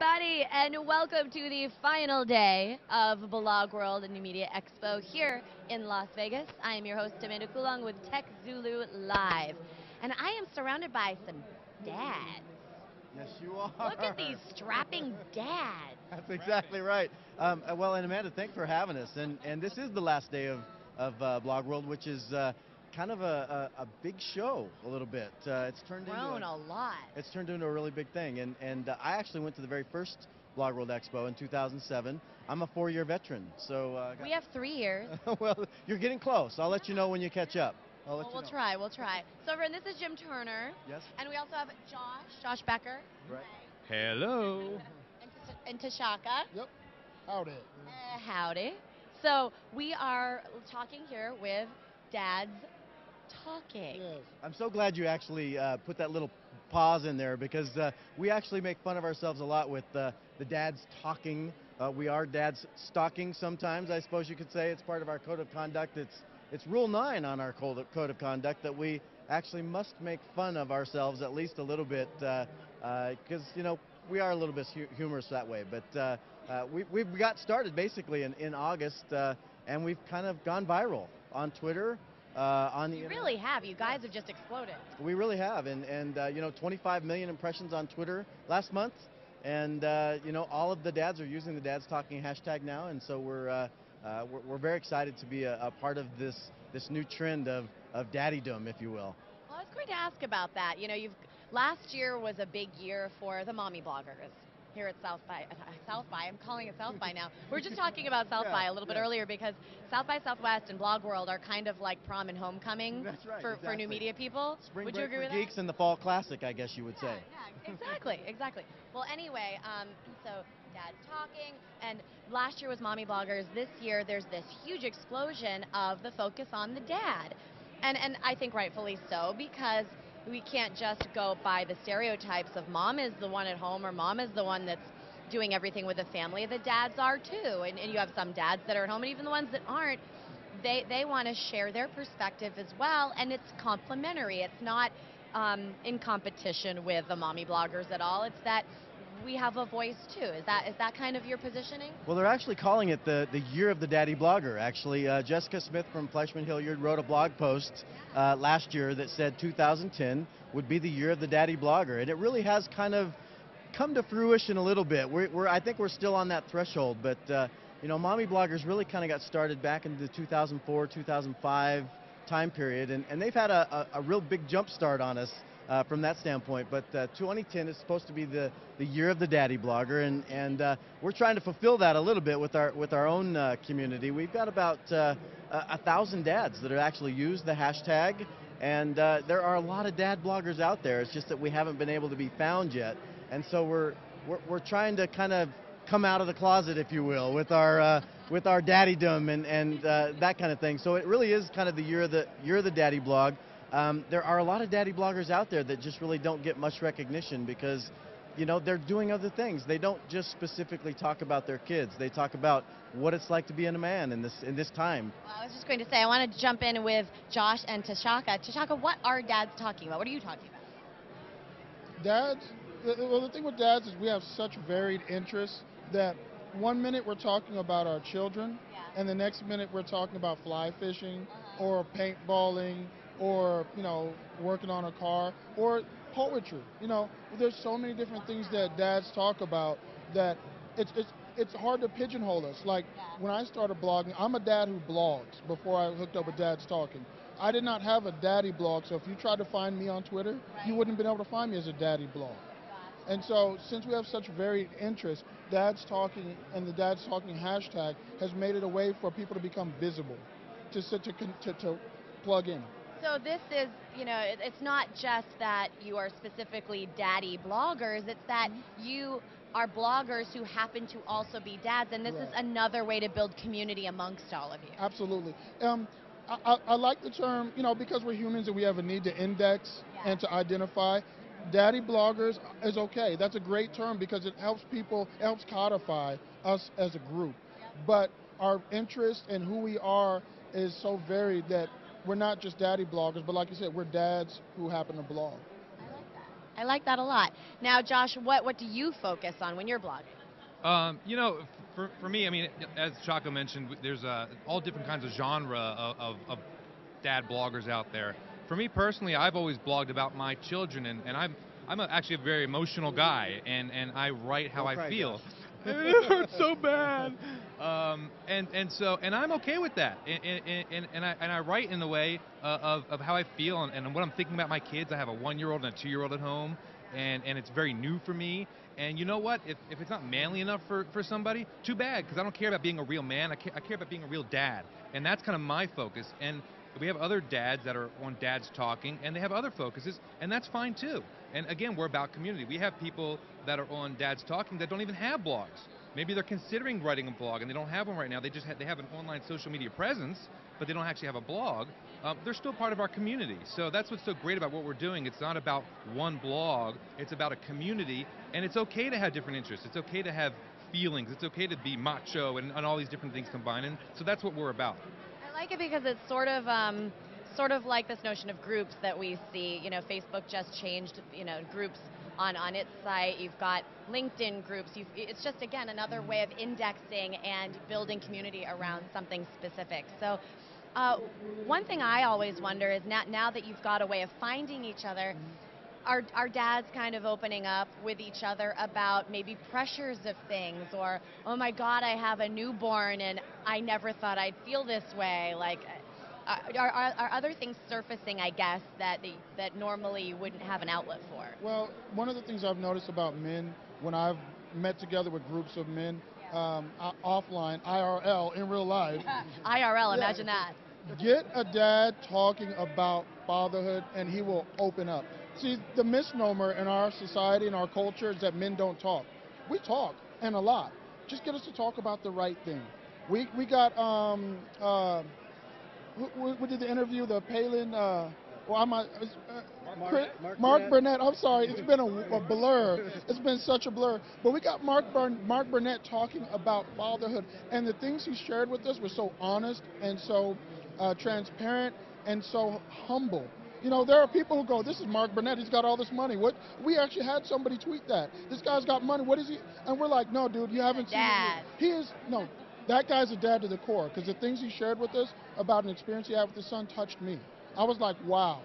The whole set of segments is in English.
Everybody, and welcome to the final day of BlogWorld and New Media Expo here in Las Vegas. I am your host, Amanda Kulong, with TechZulu Live. And I am surrounded by some dads. Yes, you are. Look at these strapping dads. That's exactly right. Well, and Amanda, thanks for having us. And this is the last day of Blog World, which is kind of a big show, a little bit. It's turned Grown into a lot. It's turned into a really big thing. And I actually went to the very first Blog World Expo in 2007. I'm a 4-year veteran, so We have 3 years. well, you're getting close. I'll let you know when you catch up. Well, we'll try. So, everyone, this is Jim Turner. Yes. And we also have Josh Becker. Right. Hello. And Tashaka. Yep. Howdy. Howdy. So we are talking here with dads talking. Yes. I'm so glad you actually put that little pause in there because we actually make fun of ourselves a lot with the dads talking. We are dads stalking sometimes, I suppose you could say. It's part of our code of conduct. It's Rule 9 on our code of conduct that we actually must make fun of ourselves at least a little bit because, you know, we are a little bit humorous that way. But we've got started basically in August and we've kind of gone viral on Twitter. On the You internet. really have. You guys have just exploded. We really have, and you know, 25 million impressions on Twitter last month, and you know, all of the dads are using the Dads Talking hashtag now, and so we're very excited to be a part of this new trend of daddydom, if you will. Well, I was going to ask about that. You know, last year was a big year for the mommy bloggers here at South by. I'm calling it South by now. We were just talking about South by a little bit earlier because South by Southwest and BlogWorld are kind of like prom and homecoming. That's right, for new media people. Spring would you break agree for with geeks and the fall classic, I guess you would say. Yeah, exactly. Well, anyway, so dads talking, and last year was mommy bloggers. This year, there's this huge explosion of the focus on the dad, and I think rightfully so because we can't just go by the stereotypes of mom is the one at home or mom is the one that's doing everything with the family. The dads are too, and you have some dads that are at home, and even the ones that aren't, they want to share their perspective as well, and it's complementary. It's not in competition with the mommy bloggers at all. It's that we have a voice too. Is that kind of your positioning? Well, they're actually calling it the year of the daddy blogger. Actually, Jessica Smith from Fleischman Hilliard wrote a blog post last year that said 2010 would be the year of the daddy blogger, and it really has kind of come to fruition a little bit. I think we're still on that threshold, but you know, mommy bloggers really kind of got started back in the 2004, 2005 time period, and they've had a real big jump start on us from that standpoint. But 2010 is supposed to be the year of the daddy blogger, and we're trying to fulfill that a little bit with our own community. We've got about 1,000 dads that have actually used the hashtag, and there are a lot of dad bloggers out there. It's just that we haven't been able to be found yet, and so we're trying to kind of come out of the closet, if you will, with our daddydom and that kind of thing. So it really is kind of the year of the daddy blog. There are a lot of daddy bloggers out there that just really don't get much recognition because, you know, they're doing other things. They don't just specifically talk about their kids. They talk about what it's like to be a man in this time. Well, I was just going to say, I want to jump in with Josh and Tashaka. Tashaka, what are dads talking about? What are you talking about? Dads, well, the thing with dads is we have such varied interests that one minute we're talking about our children, and the next minute we're talking about fly fishing or paintballing or, you know, working on a car or poetry. You know, there's so many different things that dads talk about that it's hard to pigeonhole us. Like when I started blogging, I'm a dad who blogs before I hooked up with Dads Talking. I did not have a daddy blog, so if you tried to find me on Twitter, you wouldn't have been able to find me as a daddy blog. And so since we have such varied interests, Dads Talking and the Dads Talking hashtag has made it a way for people to become visible, to plug in. So this is, you know, it's not just that you are specifically daddy bloggers, it's that you are bloggers who happen to also be dads, and this is another way to build community amongst all of you. Absolutely. I like the term, you know, because we're humans and we have a need to index and to identify. Daddy bloggers is okay. That's a great term because it helps codify us as a group. But our interest and who we are is so varied that we're not just daddy bloggers, but like you said, we're dads who happen to blog. I like that. I like that a lot. Now, Josh, what do you focus on when you're blogging? You know, for me, I mean, as Chaco mentioned, there's all different kinds of genre of dad bloggers out there. For me personally, I've always blogged about my children, and I'm actually a very emotional guy, and I write how I feel. It hurts so bad. And I'm okay with that, and I write in the way of how I feel and what I'm thinking about my kids. I have a 1-year-old and a 2-year-old at home, and it's very new for me. And you know what? If it's not manly enough for somebody, too bad, because I don't care about being a real man. I care about being a real dad, and that's kind of my focus. And we have other dads that are on Dads Talking, and they have other focuses, and that's fine too. And again, we're about community. We have people that are on Dads Talking that don't even have blogs. Maybe they're considering writing a blog and they don't have one right now. They have an online social media presence, but they don't actually have a blog. They're still part of our community. So that's what's so great about what we're doing. It's not about one blog. It's about a community, and it's okay to have different interests. It's okay to have feelings. It's okay to be macho and all these different things combined. And so that's what we're about. I like it because it's sort of like this notion of groups that we see. You know, Facebook just changed, groups on its site. You've got LinkedIn groups. It's just, again, another way of indexing and building community around something specific. So one thing I always wonder is now that you've got a way of finding each other, are dads kind of opening up with each other about maybe pressures of things, or, oh my God, I have a newborn and I never thought I'd feel this way? Like, are other things surfacing, I guess, that normally you wouldn't have an outlet for? Well, one of the things I've noticed about men when I've met together with groups of men, offline, IRL, in real life. IRL, imagine that. Get a dad talking about fatherhood and he will open up. See, the misnomer in our society, in our culture, is that men don't talk. We talk, and a lot. Just get us to talk about the right thing. We got, we did the interview, the Palin, Mark Burnett. I'm sorry, it's been a blur. It's been such a blur. But we got Mark Burnett talking about fatherhood, and the things he shared with us were so honest and so transparent and so humble. You know, there are people who go, this is Mark Burnett, he's got all this money. What? We actually had somebody tweet that. This guy's got money, what is he? And we're like, no, dude, you haven't seen him. He is, no, that guy's a dad to the core, because the things he shared with us about an experience he had with his son touched me. I was like, wow,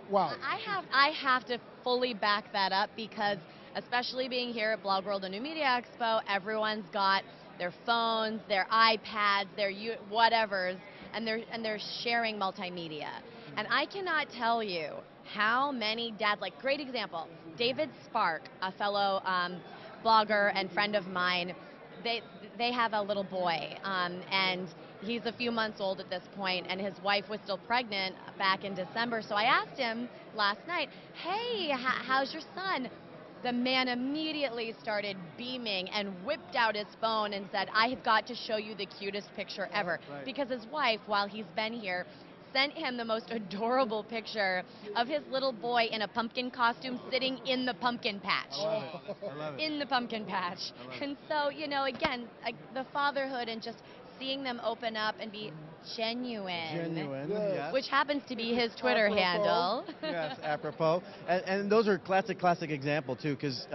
wow. I have to fully back that up, because especially being here at BlogWorld and New Media Expo, everyone's got their phones, their iPads, their whatevers, and they're sharing multimedia. And I cannot tell you how many dads, like, great example, David Spark, a fellow blogger and friend of mine, they have a little boy, and he's a few months old at this point, and his wife was still pregnant back in December. So I asked him last night, hey, how's your son? The man immediately started beaming and whipped out his phone and said, I have got to show you the cutest picture ever. Right. Because his wife, while he's been here, sent him the most adorable picture of his little boy in a pumpkin costume sitting in the pumpkin patch. I love it. I love it. In the pumpkin patch. And so, again, the fatherhood and just seeing them open up and be genuine, yes. Which happens to be his Twitter handle. Yes, apropos. And those are classic example too, because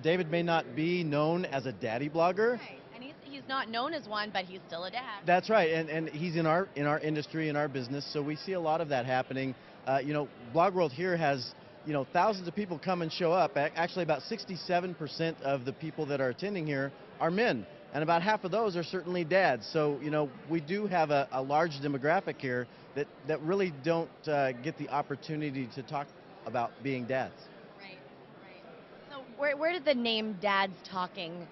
David may not be known as a daddy blogger. Right. And he's not known as one, but he's still a dad. That's right, and he's in our industry, in our business, so we see a lot of that happening. BlogWorld here has thousands of people come and show up. Actually, about 67% of the people that are attending here are men. And about half of those are certainly dads. So, we do have a large demographic here that really don't get the opportunity to talk about being dads. Right. So where did the name Dads Talking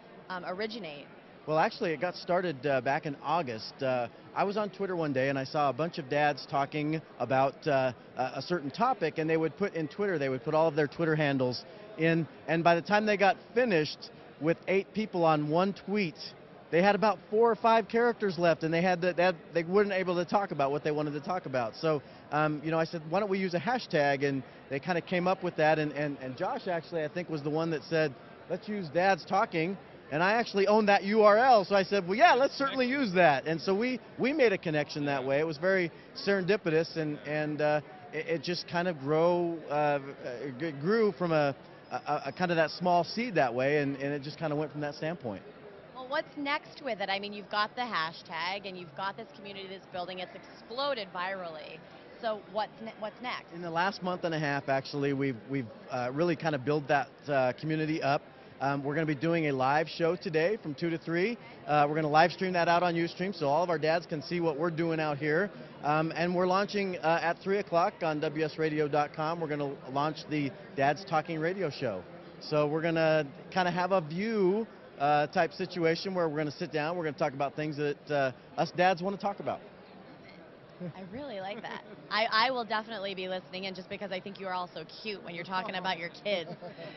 originate? Well, actually, it got started back in August. I was on Twitter one day, and I saw a bunch of dads talking about a certain topic, and they would put all of their Twitter handles in, and by the time they got finished with 8 people on one tweet, they had about 4 or 5 characters left, and they weren't able to talk about what they wanted to talk about. So, I said, why don't we use a hashtag? And they kind of came up with that, and Josh actually, I think, was the one that said, let's use Dads Talking. And I actually own that URL, so I said, well, yeah, let's certainly use that. And so we made a connection that way. It was very serendipitous, and it just kind of grew from a kind of that small seed that way, and it just kind of went from that standpoint. Well, what's next with it? I mean, you've got the hashtag, and you've got this community that's building. It's exploded virally. So what's next? In the last month and a half, actually, we've really kind of built that community up. We're going to be doing a live show today from 2 to 3. We're going to live stream that out on Ustream so all of our dads can see what we're doing out here. And we're launching at 3 o'clock on WSRadio.com. We're going to launch the Dads Talking radio show. So we're going to kind of have a view type situation where we're going to sit down. We're going to talk about things that us dads want to talk about. I really like that. I will definitely be listening in just because I think you are all so cute when you're talking about your kids.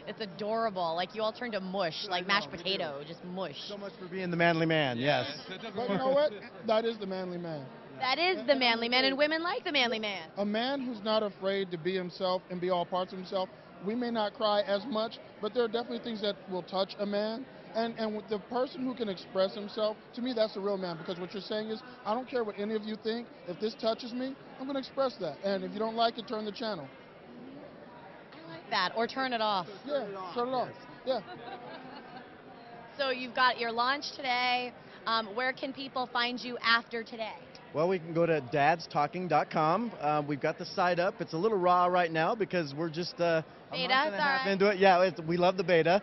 It's adorable. Like you all turn to mush, like mashed potato, just mush. So much for being the manly man, yes. But you know what? That is the manly man. That is the manly man, and women like the manly man. A man who's not afraid to be himself and be all parts of himself. We may not cry as much, but there are definitely things that will touch a man. And with the person who can express himself, to me, that's a real man. Because what you're saying is, I don't care what any of you think. If this touches me, I'm going to express that. And if you don't like it, turn the channel. I like that. Or turn it off. Yeah, turn it off. Yeah. So you've got your launch today. Where can people find you after today? Well, we can go to dadstalking.com. We've got the site up. It's a little raw right now because we're just a month and a half into it. Yeah, we love the beta.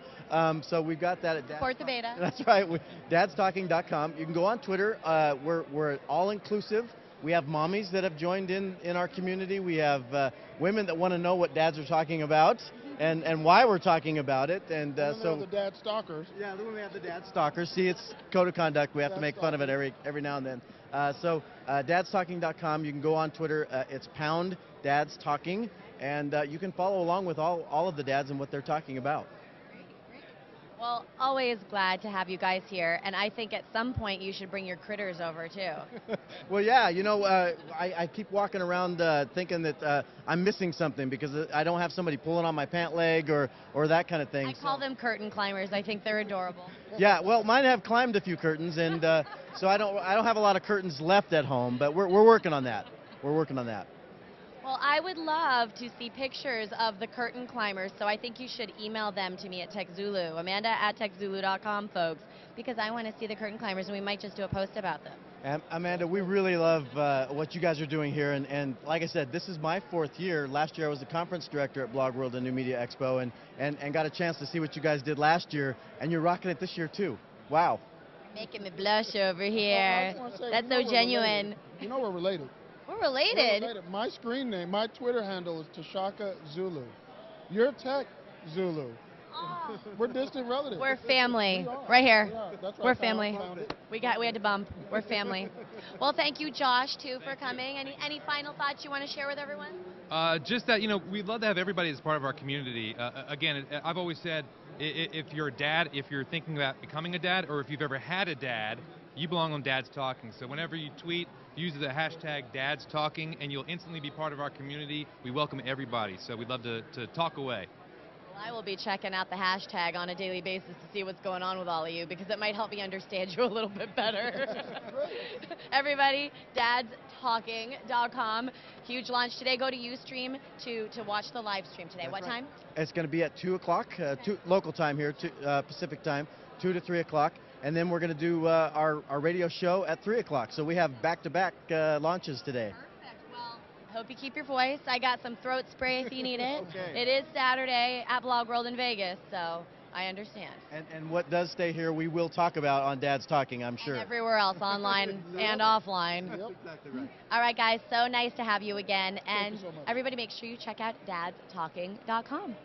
So we've got that at Support the beta. That's right. Dadstalking.com. You can go on Twitter. We're all inclusive. We have mommies that have joined in our community. We have women that want to know what dads are talking about and why we're talking about it. And so the dad stalkers. Yeah, then we have the dad stalkers. See, it's code of conduct. We have to make fun of it every now and then. So dadstalking.com. You can go on Twitter. It's #dadstalking, and you can follow along with all of the dads and what they're talking about. Well, always glad to have you guys here, and I think at some point you should bring your critters over too. Well, yeah, you know, I keep walking around thinking that I'm missing something because I don't have somebody pulling on my pant leg or that kind of thing. I call them curtain climbers. I think they're adorable. Yeah, well, mine have climbed a few curtains, and so I don't have a lot of curtains left at home, but we're working on that. We're working on that. Well, I would love to see pictures of the curtain climbers, so I think you should email them to me at TechZulu, Amanda@TechZulu.com, folks, because I want to see the curtain climbers, and we might just do a post about them. Amanda, we really love what you guys are doing here, and like I said, this is my 4th year. Last year I was the conference director at BlogWorld and New Media Expo, and got a chance to see what you guys did last year, and you're rocking it this year too. Wow. Making me blush over here. That's so genuine. You know we're related. We're related. My screen name, my Twitter handle is Tashaka Zulu. You're Tech Zulu. Oh. We're distant relatives. We're family. Right here. That's right. We're family. We had to bump. We're family. Well, thank you, Josh, too, for coming. Any final thoughts you want to share with everyone? Just that, you know, we'd love to have everybody as part of our community. Again, I've always said, if you're a dad, if you're thinking about becoming a dad, or if you've ever had a dad, you belong on Dad's Talking. So whenever you tweet, use the hashtag Dad's Talking, and you'll instantly be part of our community. We welcome everybody, so we'd love to talk away. Well, I will be checking out the hashtag on a daily basis to see what's going on with all of you, because it might help me understand you a little bit better. Everybody, dadstalking.com. Huge launch today. Go to Ustream to watch the live stream today. What time? It's going to be at 2 o'clock, local time here, Pacific time, 2 to 3 o'clock. And then we're going to do our radio show at 3 o'clock. So we have back-to-back launches today. Perfect. Well, I hope you keep your voice. I got some throat spray if you need it. Okay. It is Saturday at BlogWorld in Vegas, so I understand. And what does stay here, we will talk about on Dad's Talking, I'm sure. And everywhere else, online and offline. That's exactly right. All right, guys, so nice to have you again. And you so much. everybody make sure you check out dadstalking.com.